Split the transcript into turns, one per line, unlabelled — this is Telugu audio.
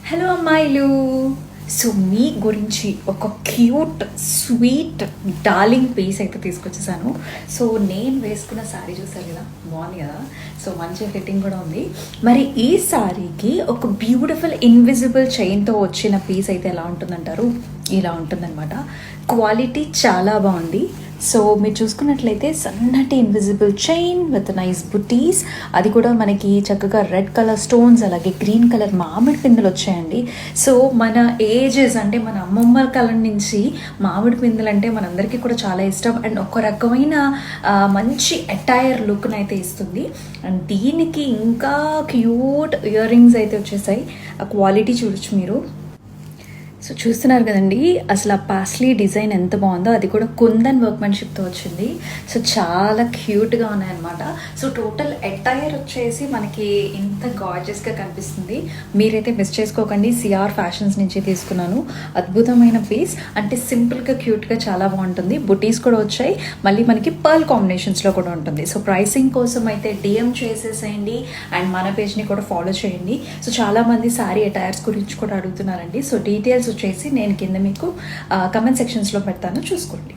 హలో అమ్మాయిలు. సో మీ గురించి ఒక క్యూట్ స్వీట్ డార్లింగ్ పీస్ అయితే తీసుకొచ్చేసాను. సో నేను వేసుకున్న శారీ చూసారు కదా, బాగుంది కదా. సో మంచి ఫిట్టింగ్ కూడా ఉంది. మరి ఈ శారీకి ఒక బ్యూటిఫుల్ ఇన్విజిబుల్ చైన్తో వచ్చిన పీస్ అయితే ఎలా ఉంటుందంటారు? ఇలా ఉంటుందన్నమాట. క్వాలిటీ చాలా బాగుంది. సో మీరు చూసుకున్నట్లయితే సన్నటి ఇన్విజిబుల్ చైన్ విత్ నైస్ బుటీస్, అది కూడా మనకి చక్కగా రెడ్ కలర్ స్టోన్స్, అలాగే గ్రీన్ కలర్ మామిడి పిందెలు వచ్చాయండి. సో మన ఏజెస్ అంటే మన అమ్మమ్మ కాలం నుంచి మామిడి పిందెలు అంటే మనందరికీ కూడా చాలా ఇష్టం అండ్ ఒక రకమైన మంచి అటైర్ లుక్ని అయితే ఇస్తుంది. అండ్ దీనికి ఇంకా క్యూట్ ఇయర్ రింగ్స్ అయితే వచ్చేసాయి. ఆ క్వాలిటీ చూడొచ్చు మీరు. సో చూస్తున్నారు కదండి, అసలు ఆ పాస్లీ డిజైన్ ఎంత బాగుందో, అది కూడా కుందన్ వర్క్మెన్షిప్తో వచ్చింది. సో చాలా క్యూట్గా ఉన్నాయన్నమాట. సో టోటల్ అటైర్ వచ్చేసి మనకి ఇంత గార్జియస్గా కనిపిస్తుంది. మీరైతే మిస్ చేసుకోకండి. సిఆర్ ఫ్యాషన్స్ నుంచి తీసుకున్నాను. అద్భుతమైన పీస్, అంటే సింపుల్గా క్యూట్గా చాలా బాగుంటుంది. బుటీస్ కూడా వచ్చాయి, మళ్ళీ మనకి పర్ల్ కాంబినేషన్స్లో కూడా ఉంటుంది. సో ప్రైసింగ్ కోసం అయితే డిఎం చేసేసేయండి అండ్ మన పేజ్ని కూడా ఫాలో చేయండి. సో చాలామంది శారీ అటైర్స్ గురించి కూడా అడుగుతున్నారండి. సో డీటెయిల్స్ వచ్చేసి నేను కింద మీకు కమెంట్ సెక్షన్స్లో పెడతాను, చూసుకోండి.